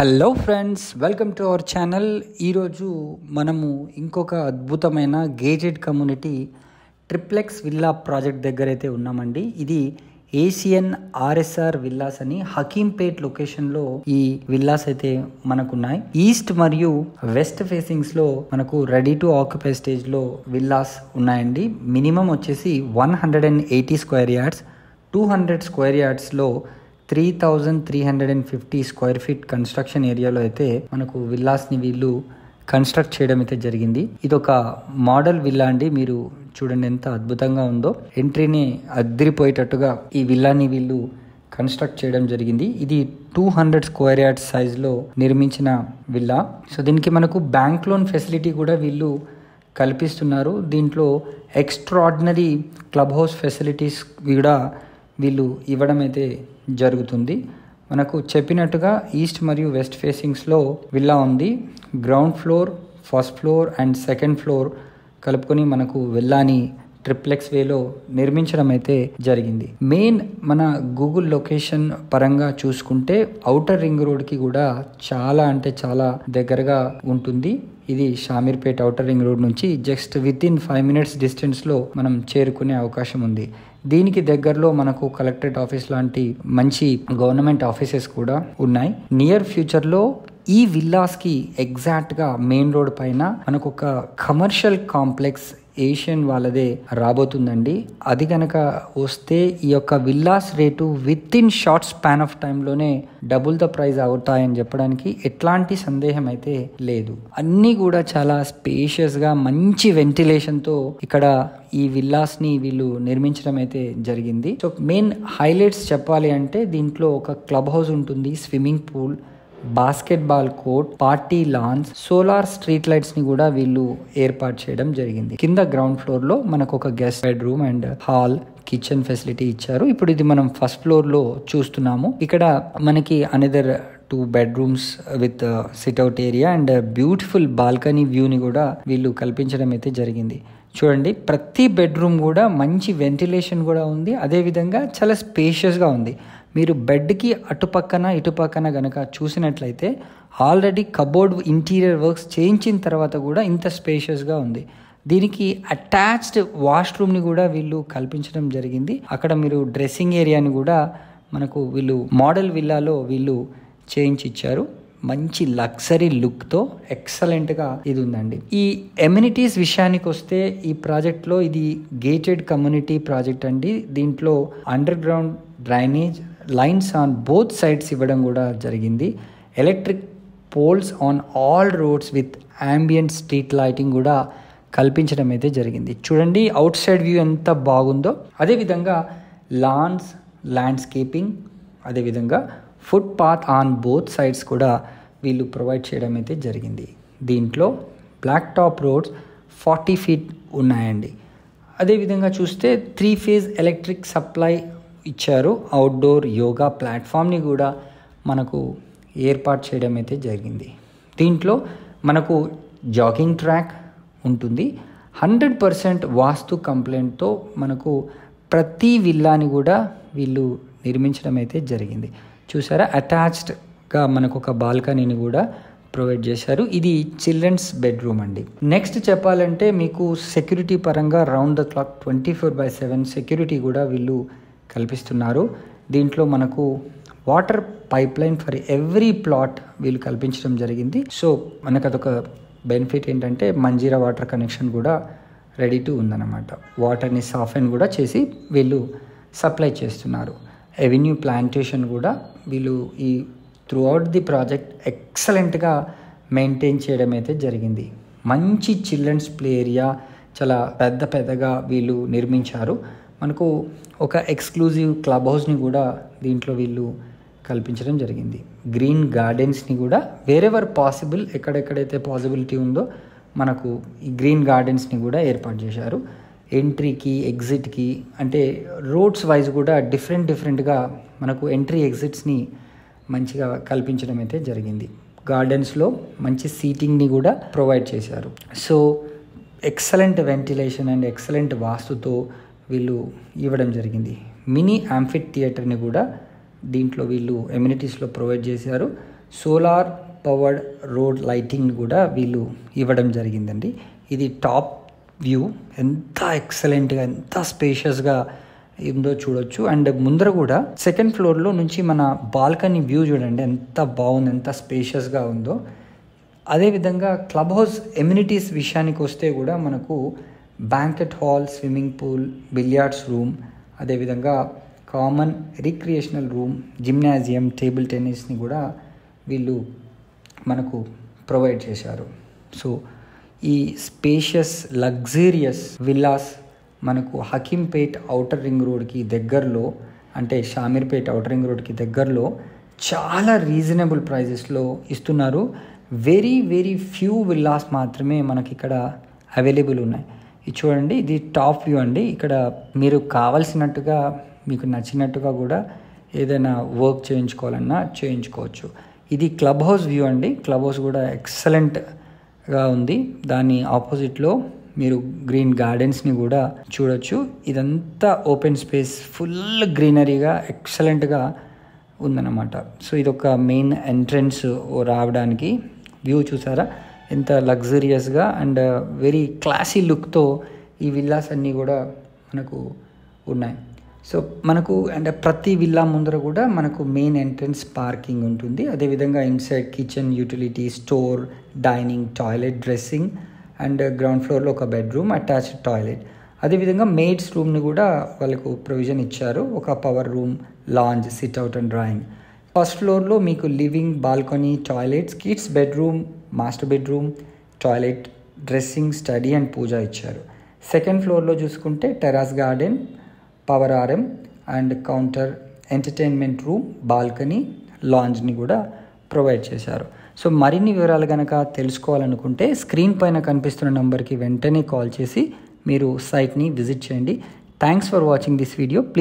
Hello friends, welcome to our channel. ఈరోజు మనము ఇంకొక అద్భుతమైన gated community triplex villa project దగ్గర అయితే ఉన్నామండి. ఇది ఏషియన్ ఆర్ఎస్ఆర్ విల్లాస్ అని హకీంపేట్ లొకేషన్లో ఈ విల్లాస్ అయితే మనకున్నాయి. ఈస్ట్ మరియు వెస్ట్ ఫేసింగ్స్లో మనకు రెడీ టు ఆక్యుపై స్టేజ్లో విల్లాస్ ఉన్నాయండి. మినిమం వచ్చేసి 180 స్క్వేర్ యార్డ్స్, 200 స్క్వేర్ యార్డ్స్లో 3,350 స్క్వేర్ ఫీట్ కన్స్ట్రక్షన్ ఏరియాలో అయితే మనకు విల్లాస్ని వీళ్ళు కన్స్ట్రక్ట్ చేయడం అయితే జరిగింది. ఇది ఒక మోడల్ విల్లా అండి. మీరు చూడండి ఎంత అద్భుతంగా ఉందో. ఎంట్రీని అద్దరిపోయేటట్టుగా ఈ విల్లాని వీళ్ళు కన్స్ట్రక్ట్ చేయడం జరిగింది. ఇది 200 స్క్వేర్ యార్డ్స్ సైజులో నిర్మించిన విల్లా. సో దీనికి మనకు బ్యాంక్ లోన్ ఫెసిలిటీ కూడా వీళ్ళు కల్పిస్తున్నారు. దీంట్లో ఎక్స్ట్రాడినరీ క్లబ్ హౌస్ ఫెసిలిటీస్ కూడా వీళ్ళు ఇవ్వడం అయితే జరుగుతుంది. మనకు చెప్పినట్టుగా ఈస్ట్ మరియు వెస్ట్ ఫేసింగ్స్లో విల్లా ఉంది. Ground floor, first floor and second floor కలుపుకొని మనకు విల్లాని ట్రిప్లెక్స్ వేలో నిర్మించడం అయితే జరిగింది. మెయిన్ మన గూగుల్ లొకేషన్ పరంగా చూసుకుంటే ఔటర్ రింగ్ రోడ్కి కూడా చాలా అంటే చాలా దగ్గరగా ఉంటుంది. ఇది షామీర్పేట్ ఔటర్ రింగ్ రోడ్ నుంచి జస్ట్ వితిన్ 5 minutes డిస్టెన్స్లో మనం చేరుకునే అవకాశం ఉంది. దీనికి దగ్గరలో మనకు కలెక్టరేట్ ఆఫీస్ లాంటి మంచి గవర్నమెంట్ ఆఫీసెస్ కూడా ఉన్నాయి. నియర్ ఫ్యూచర్లో ఈ విల్లాస్కి ఎగ్జాక్ట్గా మెయిన్ రోడ్ పైన మనకు ఒక కమర్షియల్ కాంప్లెక్స్ ఏషియన్ వాళ్ళదే రాబోతుందండి. అది కనుక వస్తే ఈ యొక్క villas rate with in short span of టైంలోనే డబుల్ ద ప్రైస్ అవుతాయని చెప్పడానికి ఎట్లాంటి సందేహం అయితే లేదు. అన్నీ కూడా చాలా స్పేషియస్గా మంచి వెంటిలేషన్తో ఇక్కడ ఈ విల్లాస్ని వీళ్ళు నిర్మించడం అయితే జరిగింది. సో మెయిన్ హైలైట్స్ చెప్పాలి అంటే దీంట్లో ఒక క్లబ్ హౌస్ ఉంటుంది, swimming pool, basketball court, party lance, solar street lights ని కూడా వీళ్ళు ఏర్పాటు చేయడం జరిగింది. కింద గ్రౌండ్ ఫ్లోర్ లో మనకు ఒక guest bedroom and hall, kitchen facility ఇచ్చారు. ఇప్పుడు ఇది మనం ఫస్ట్ ఫ్లోర్ లో చూస్తున్నాము. ఇక్కడ మనకి another 2 bedrooms with sit-out area and beautiful balcony వ్యూని కూడా వీళ్ళు కల్పించడం అయితే జరిగింది. చూడండి, ప్రతి బెడ్రూమ్ కూడా మంచి వెంటిలేషన్ కూడా ఉంది. అదేవిధంగా చాలా స్పేషియస్గా ఉంది. మీరు బెడ్కి అటుపక్కన ఇటుపక్కన గనక చూసినట్లయితే ఆల్రెడీ కబోర్డ్ ఇంటీరియర్ వర్క్స్ చేయించిన తర్వాత కూడా ఇంత స్పేషియస్గా ఉంది. దీనికి అటాచ్డ్ వాష్రూమ్ని కూడా వీళ్ళు కల్పించడం జరిగింది. అక్కడ మీరు డ్రెస్సింగ్ ఏరియాని కూడా మనకు వీళ్ళు మోడల్ విల్లాలో వీళ్ళు చేయించి ఇచ్చారు. మంచి లగ్జరీ లుక్తో ఎక్సలెంట్గా ఇది ఉందండి. ఈ ఎమ్యూనిటీస్ విషయానికి వస్తే ఈ ప్రాజెక్ట్లో ఇది గేటెడ్ కమ్యూనిటీ ప్రాజెక్ట్ అండి. దీంట్లో underground drainage lines on both sides ఇవ్వడం కూడా జరిగింది. Electric poles on all roads with ambient street lighting కూడా కల్పించడం అయితే జరిగింది. చూడండి అవుట్ సైడ్ వ్యూ ఎంత బాగుందో. అదేవిధంగా లాన్స్, ల్యాండ్స్కేపింగ్, అదేవిధంగా foot path on both sides కూడా వీళ్ళు ప్రొవైడ్ చేయడం అయితే జరిగింది. దీంట్లో బ్లాక్ టాప్ రోడ్స్ 40 feet ఉన్నాయండి. అదేవిధంగా చూస్తే 3 phase ఎలక్ట్రిక్ సప్లై ఇచ్చారు. అవుట్డోర్ యోగా ప్లాట్ఫామ్ని కూడా మనకు ఏర్పాటు చేయడం అయితే జరిగింది. దీంట్లో మనకు జాగింగ్ ట్రాక్ ఉంటుంది. 100% వాస్తు కంప్లైంట్తో మనకు ప్రతి విల్లాని కూడా వీళ్ళు నిర్మించడం అయితే జరిగింది. చూసారా, అటాచ్డ్గా మనకు ఒక బాల్కనీని కూడా ప్రొవైడ్ చేశారు. ఇది చిల్డ్రన్స్ బెడ్రూమ్ అండి. నెక్స్ట్ చెప్పాలంటే మీకు సెక్యూరిటీ పరంగా రౌండ్ ద క్లాక్ 24/7 సెక్యూరిటీ కూడా వీళ్ళు కల్పిస్తున్నారు. దీంట్లో మనకు water pipe line for every plot వీళ్ళు కల్పించడం జరిగింది. సో మనకు అదొక బెనిఫిట్ ఏంటంటే మంజీరా వాటర్ కనెక్షన్ కూడా రెడీ టు ఉందన్నమాట. వాటర్ని సాఫెన్ కూడా చేసి వీళ్ళు సప్లై చేస్తున్నారు. ఎవెన్యూ ప్లాంటేషన్ కూడా వీళ్ళు ఈ త్రూ అవుట్ ది ప్రాజెక్ట్ ఎక్సలెంట్గా మెయింటైన్ చేయడం అయితే జరిగింది. మంచి చిల్డ్రన్స్ ప్లే ఏరియా చాలా పెద్దగా వీళ్ళు నిర్మించారు. మనకు ఒక ఎక్స్క్లూజివ్ క్లబ్ హౌస్ని కూడా దీంట్లో వీళ్ళు కల్పించడం జరిగింది. గ్రీన్ గార్డెన్స్ని కూడా వేరెవర్ పాసిబుల్, ఎక్కడెక్కడైతే పాసిబిలిటీ ఉందో మనకు ఈ గ్రీన్ గార్డెన్స్ని కూడా ఏర్పాటు చేశారు. ఎంట్రీకి ఎగ్జిట్కి అంటే రోడ్స్ వైజ్ కూడా డిఫరెంట్గా మనకు ఎంట్రీ ఎగ్జిట్స్ని మంచిగా కల్పించడం అయితే జరిగింది. గార్డెన్స్లో మంచి సీటింగ్ని కూడా ప్రొవైడ్ చేశారు. So excellent ventilation and excellent వాస్తుతో వీళ్ళు ఇవ్వడం జరిగింది. మినీ యాంఫీ థియేటర్ని కూడా దీంట్లో వీళ్ళు ఎమ్యూనిటీస్లో ప్రొవైడ్ చేశారు. సోలార్ పవర్డ్ రోడ్ లైటింగ్ కూడా వీళ్ళు ఇవ్వడం జరిగిందండి. ఇది టాప్ వ్యూ, ఎంత ఎక్సలెంట్గా ఎంత స్పేషియస్గా ఉందో చూడొచ్చు. అండ్ ముందర కూడా సెకండ్ ఫ్లోర్లో నుంచి మన బాల్కనీ వ్యూ చూడండి ఎంత బాగుంది, ఎంత స్పేషియస్గా ఉందో. అదేవిధంగా క్లబ్ హౌస్ ఎమ్యూనిటీస్ విషయానికి వస్తే కూడా మనకు banquet hall, swimming pool, billiards room, అదేవిధంగా common recreational room, gymnasium, table టెన్నిస్ని కూడా వీళ్ళు మనకు ప్రొవైడ్ చేశారు. సో ఈ స్పేషియస్ లగ్జూరియస్ విల్లాస్ మనకు హకీంపేట్ ఔటర్ రింగ్ రోడ్కి దగ్గరలో, అంటే షామీర్పేట్ ఔటర్ రింగ్ రోడ్కి దగ్గరలో చాలా రీజనబుల్ ప్రైజెస్లో ఇస్తున్నారు. వెరీ వెరీ ఫ్యూ విల్లాస్ మాత్రమే మనకి ఇక్కడ అవైలబుల్ ఉన్నాయి. ఇది చూడండి, ఇది టాప్ వ్యూ అండి. ఇక్కడ మీరు కావాల్సినట్టుగా మీకు నచ్చినట్టుగా కూడా ఏదైనా వర్క్ చేయించుకోవాలన్నా చేయించుకోవచ్చు. ఇది క్లబ్ హౌస్ వ్యూ అండి. క్లబ్ హౌస్ కూడా ఎక్సలెంట్గా ఉంది. దాని ఆపోజిట్లో మీరు గ్రీన్ గార్డెన్స్ని కూడా చూడొచ్చు. ఇదంతా ఓపెన్ స్పేస్, ఫుల్ గ్రీనరీగా ఎక్సలెంట్గా ఉందన్నమాట. సో ఇదొక మెయిన్ ఎంట్రన్స్ రావడానికి. వ్యూ చూసారా ఎంత లగ్జూరియస్గా అండ్ వెరీ క్లాసీ లుక్తో ఈ విల్లాస్ అన్నీ కూడా మనకు ఉన్నాయి. సో మనకు అంటే ప్రతి విల్లా ముందర కూడా మనకు మెయిన్ ఎంట్రన్స్ పార్కింగ్ ఉంటుంది. అదేవిధంగా inside kitchen, utility, store, dining, toilet, dressing and ground ఫ్లోర్లో ఒక బెడ్రూమ్, అటాచ్డ్ టాయిలెట్. అదేవిధంగా మెయిడ్స్ రూమ్ని కూడా వాళ్ళకు ప్రొవిజన్ ఇచ్చారు. ఒక power room, lounge, sit out and drawing. First ఫ్లోర్లో మీకు living, balcony, toilets, kids bedroom, master bedroom, toilet, dressing, study and పూజ ఇచ్చారు. సెకండ్ ఫ్లోర్లో చూసుకుంటే terrace garden, power RM and counter, entertainment room, balcony, లాంజ్ని కూడా ప్రొవైడ్ చేశారు. సో మరిన్ని వివరాలు కనుక తెలుసుకోవాలనుకుంటే స్క్రీన్ పైన కనిపిస్తున్న నెంబర్కి వెంటనే కాల్ చేసి మీరు సైట్ని విజిట్ చేయండి. Thanks for watching this video. Please